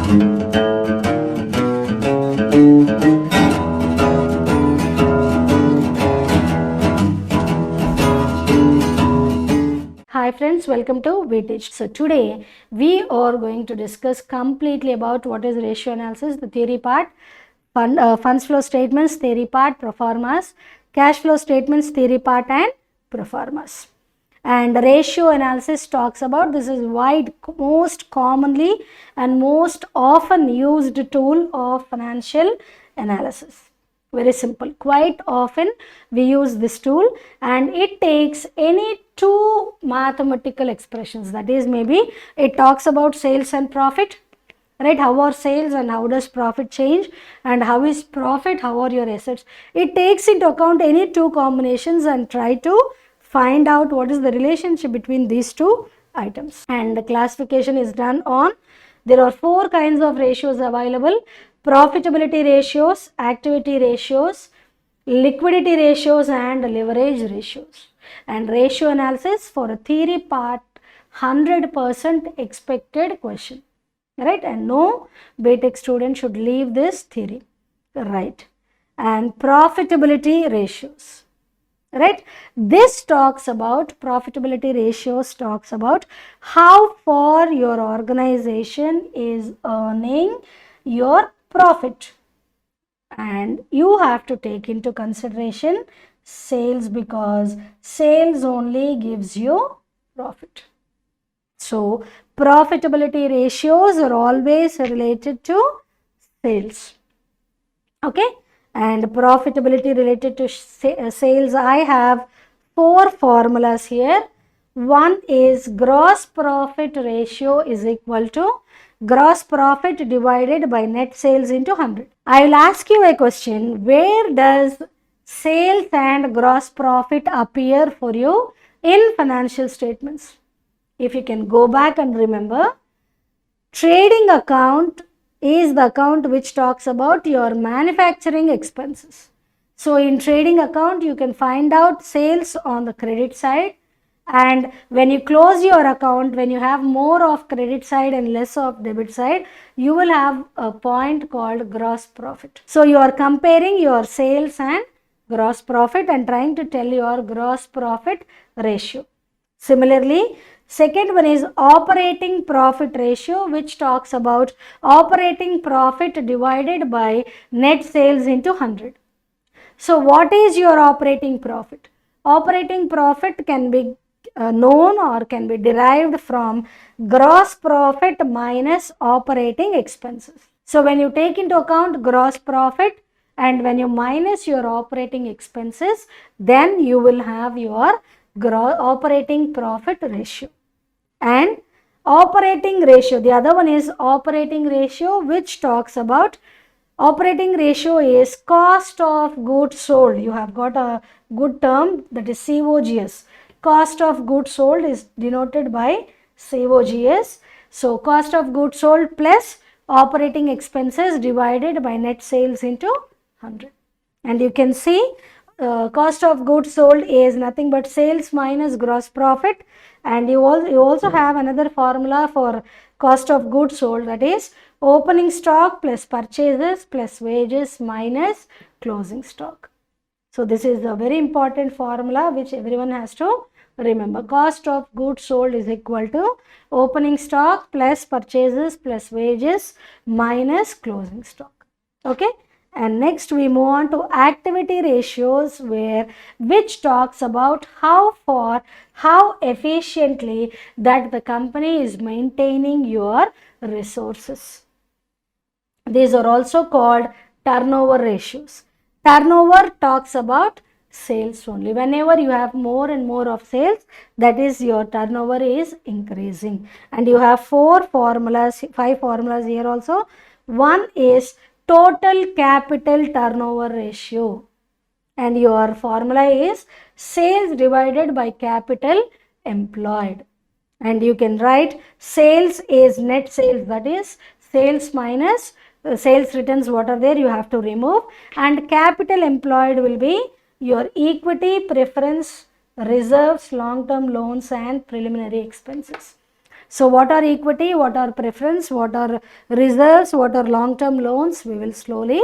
Hi friends, welcome to VTech. So today we are going to discuss completely about what is ratio analysis, the theory part, funds flow statements theory part, proformas, cash flow statements theory part and proformas. And ratio analysis talks about, this is most commonly and most often used tool of financial analysis. Very simple. Quite often we use this tool, and it takes any two mathematical expressions. That is, maybe it talks about sales and profit, right? How are sales and how does profit change, and how is profit, how are your assets. It takes into account any two combinations and try to find out what is the relationship between these two items. And the classification is done on, there are four kinds of ratios available: profitability ratios, activity ratios, liquidity ratios and leverage ratios. And ratio analysis for a theory part, 100% expected question, right? And no BTech student should leave this theory, right? And profitability ratios, right? This talks about, profitability ratios talks about how far your organization is earning your profit, and you have to take into consideration sales, because sales only gives you profit. So profitability ratios are always related to sales, okay? And profitability related to sales, I have four formulas here. One is gross profit ratio is equal to gross profit divided by net sales into 100. I will ask you a question: where does sales and gross profit appear for you in financial statements? If you can go back and remember, trading account is the account which talks about your manufacturing expenses. So in trading account, you can find out sales on the credit side, and when you close your account, when you have more of credit side and less of debit side, you will have a point called gross profit. So you are comparing your sales and gross profit and trying to tell your gross profit ratio. Similarly, second one is operating profit ratio, which talks about operating profit divided by net sales into 100. So what is your operating profit? Operating profit can be known or can be derived from gross profit minus operating expenses. So when you take into account gross profit and when you minus your operating expenses, then you will have your operating profit ratio. And operating ratio, the other one is operating ratio, which talks about, operating ratio is cost of goods sold. You have got a good term, that is COGS. Cost of goods sold is denoted by COGS. So cost of goods sold plus operating expenses divided by net sales into 100. And you can see cost of goods sold is nothing but sales minus gross profit. And you also have another formula for cost of goods sold, that is opening stock plus purchases plus wages minus closing stock. So this is a very important formula which everyone has to remember. Cost of goods sold is equal to opening stock plus purchases plus wages minus closing stock. Okay? And next we move on to activity ratios, which talks about how far, how efficiently that the company is maintaining your resources. These are also called turnover ratios. Turnover talks about sales only. Whenever you have more and more of sales, that is your turnover is increasing. And you have five formulas here also. One is total capital turnover ratio, and your formula is sales divided by capital employed. And you can write sales is net sales, that is sales minus sales returns, what are there you have to remove, and capital employed will be your equity, preference, reserves, long-term loans and preliminary expenses. So what are equity, what are preference, what are reserves, what are long-term loans, we will slowly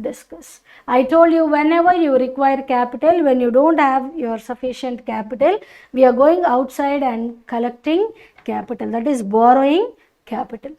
discuss. I told you whenever you require capital, when you don't have your sufficient capital, we are going outside and collecting capital, that is borrowing capital.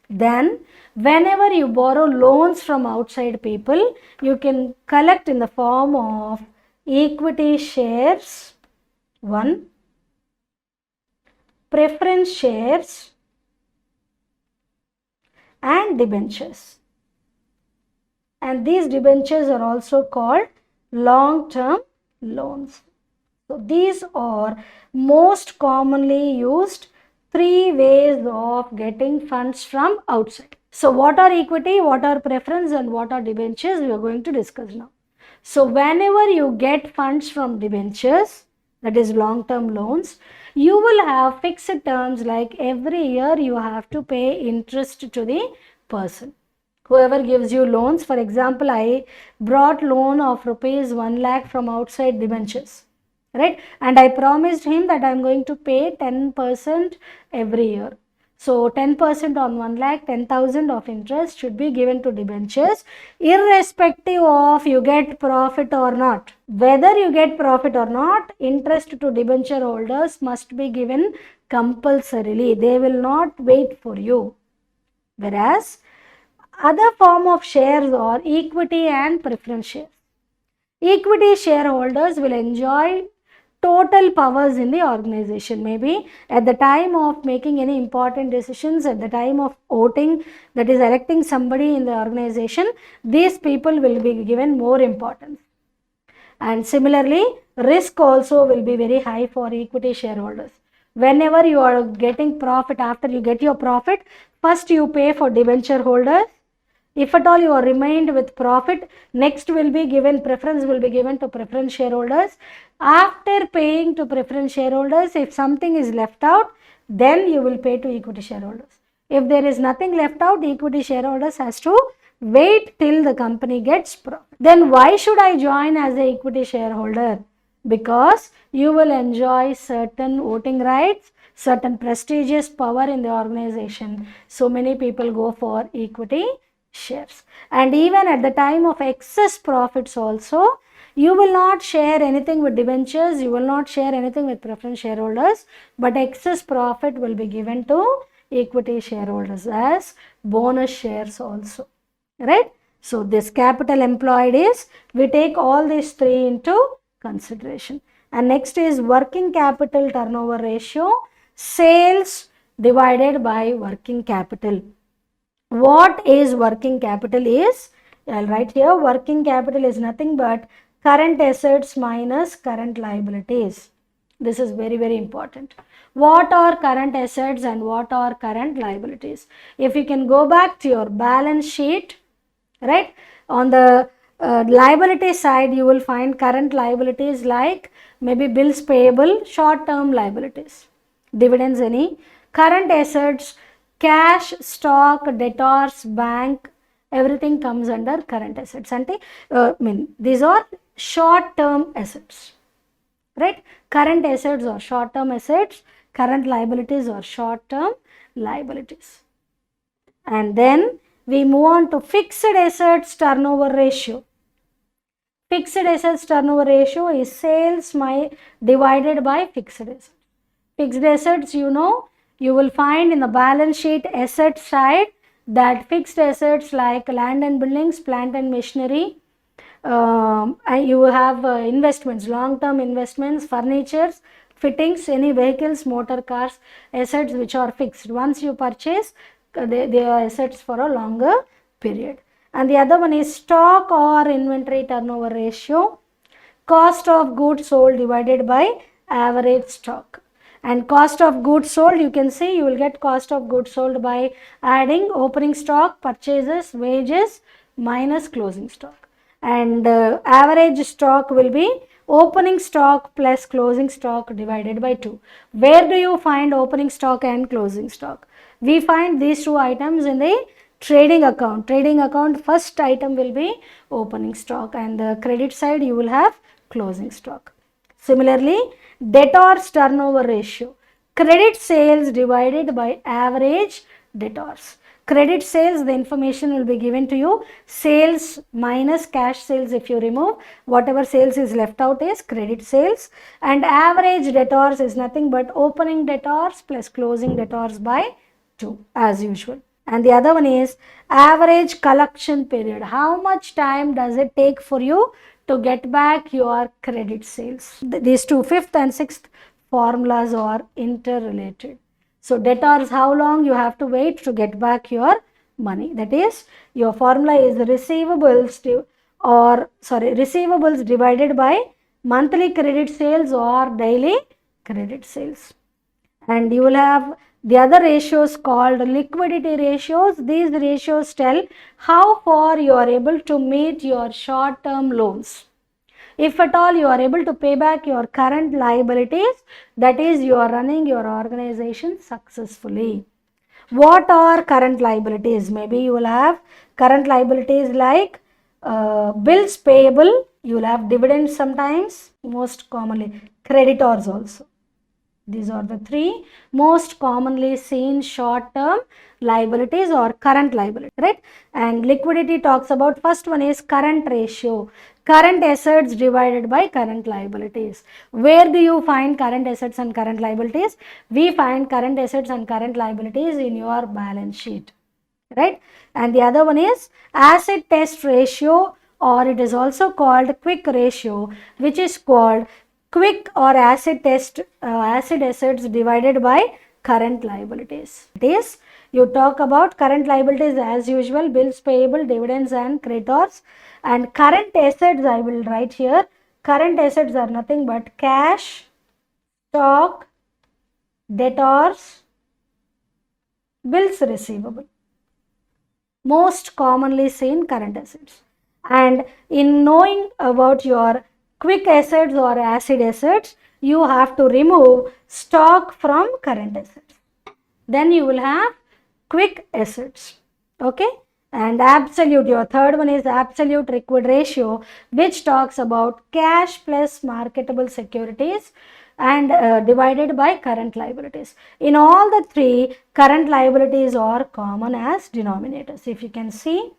Then whenever you borrow loans from outside people, you can collect in the form of equity shares, one, preference shares and debentures. And these debentures are also called long-term loans. So these are most commonly used three ways of getting funds from outside. So what are equity, what are preference and what are debentures, we are going to discuss now. So whenever you get funds from debentures, that is long-term loans, you will have fixed terms like every year you have to pay interest to the person. Whoever gives you loans, for example, I brought loan of rupees 1 lakh from outside debentures, right? And I promised him that I am going to pay 10% every year. So 10% on 1 lakh, 10,000 of interest should be given to debentures, irrespective of you get profit or not. Whether you get profit or not, interest to debenture holders must be given compulsorily. They will not wait for you. Whereas other form of shares are equity and preference shares. Equity shareholders will enjoy total powers in the organization. Maybe at the time of making any important decisions, at the time of voting, that is electing somebody in the organization, these people will be given more importance. And similarly, risk also will be very high for equity shareholders. Whenever you are getting profit, after you get your profit, first you pay for debenture holders. If at all you are remained with profit, next will be given, preference will be given to preference shareholders. After paying to preference shareholders, if something is left out, then you will pay to equity shareholders. If there is nothing left out, equity shareholders has to wait till the company gets profit. Then why should I join as an equity shareholder? Because you will enjoy certain voting rights, certain prestigious power in the organization. So many people go for equity shares. And even at the time of excess profits also, you will not share anything with debentures, you will not share anything with preference shareholders, but excess profit will be given to equity shareholders as bonus shares also, right? So this capital employed is, we take all these three into consideration. And next is working capital turnover ratio, sales divided by working capital. What is working capital is, I'll write here, working capital is nothing but current assets minus current liabilities. This is very, very important. What are current assets and what are current liabilities? If you can go back to your balance sheet, right, on the liability side, you will find current liabilities like maybe bills payable, short-term liabilities, dividends, any current assets, cash, stock, debtors, bank, everything comes under current assets. And these are short-term assets, right? Current assets or short-term assets, current liabilities or short-term liabilities. And then we move on to fixed assets turnover ratio. Fixed assets turnover ratio is sales divided by fixed assets. Fixed assets, you know, you will find in the balance sheet asset side that fixed assets like land and buildings, plant and machinery, and you have investments, long-term investments, furnitures, fittings, any vehicles, motor cars, assets which are fixed. Once you purchase, they are assets for a longer period. And the other one is stock or inventory turnover ratio, cost of goods sold divided by average stock. And cost of goods sold, you can see, you will get cost of goods sold by adding opening stock, purchases, wages minus closing stock. And average stock will be opening stock plus closing stock divided by 2. Where do you find opening stock and closing stock? We find these two items in the trading account. Trading account, first item will be opening stock, and the credit side you will have closing stock. Similarly, debtors turnover ratio. Credit sales divided by average debtors. Credit sales, the information will be given to you. Sales minus cash sales, if you remove, whatever sales is left out is credit sales. And average debtors is nothing but opening debtors plus closing debtors by 2 as usual. And the other one is average collection period. How much time does it take for you to get back your credit sales? These two, fifth and sixth formulas are interrelated. So debtors, how long you have to wait to get back your money? That is, your formula is receivables divided by monthly credit sales or daily credit sales. And you will have the other ratios called liquidity ratios. These ratios tell how far you are able to meet your short-term loans. If at all you are able to pay back your current liabilities, that is, you are running your organization successfully. What are current liabilities? Maybe you will have current liabilities like bills payable, you will have dividends sometimes, most commonly creditors also. These are the three most commonly seen short-term liabilities or current liability, right? And liquidity talks about, first one is current ratio, current assets divided by current liabilities. Where do you find current assets and current liabilities? We find current assets and current liabilities in your balance sheet, right? And the other one is asset test ratio, or it is also called quick ratio, which is called quick or acid test acid assets divided by current liabilities. It is, you talk about current liabilities as usual, bills payable, dividends and creditors. And current assets, I will write here, current assets are nothing but cash, stock, debtors, bills receivable. Most commonly seen current assets. And in knowing about your quick assets or acid assets, you have to remove stock from current assets. Then you will have quick assets. Okay? And absolute, your third one is absolute liquid ratio, which talks about cash plus marketable securities and divided by current liabilities. In all the three, current liabilities are common as denominators. If you can see,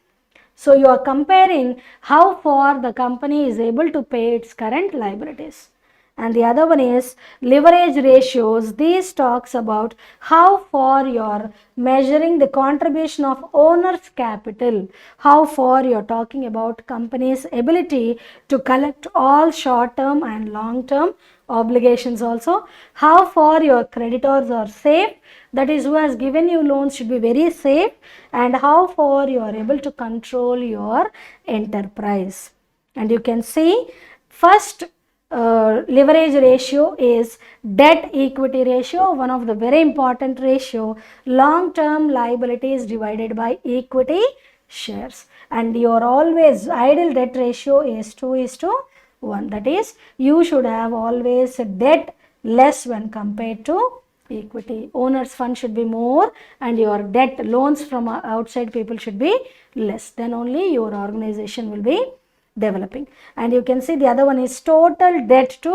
so you are comparing how far the company is able to pay its current liabilities. And the other one is leverage ratios. These talks about how far you are measuring the contribution of owner's capital, how far you are talking about company's ability to collect all short-term and long-term obligations also, how far your creditors are safe, that is, who has given you loans should be very safe, and how far you are able to control your enterprise. And you can see first leverage ratio is debt equity ratio, one of the very important ratio, long term liabilities divided by equity shares. And your always ideal debt ratio is 2:1. That is, you should have always debt less when compared to equity. Owner's fund should be more and your debt loans from outside people should be less. Then only your organization will be developing. And you can see the other one is total debt to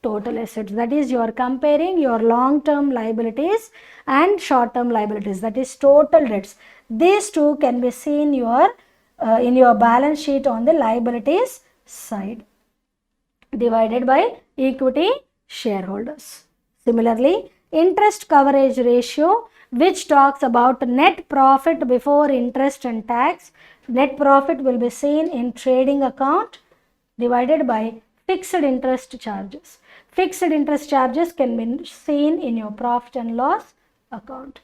total assets. That is, you are comparing your long-term liabilities and short-term liabilities. That is total debts. These two can be seen in your balance sheet on the liabilities side, divided by equity shareholders. Similarly, interest coverage ratio, which talks about net profit before interest and tax. Net profit will be seen in trading account divided by fixed interest charges. Fixed interest charges can be seen in your profit and loss account.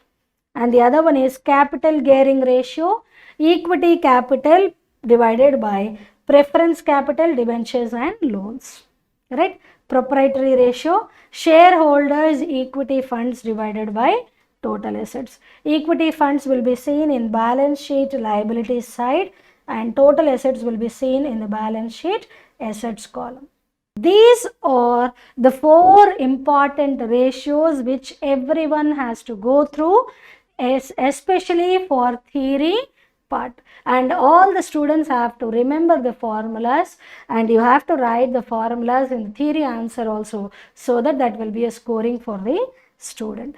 And the other one is capital gearing ratio, equity capital divided by preference capital, debentures and loans, right? Proprietary ratio, shareholders equity funds divided by total assets. Equity funds will be seen in balance sheet liabilities side and total assets will be seen in the balance sheet assets column. These are the four important ratios which everyone has to go through, especially for theory part, and all the students have to remember the formulas and you have to write the formulas in the theory answer also, so that will be a scoring for the student.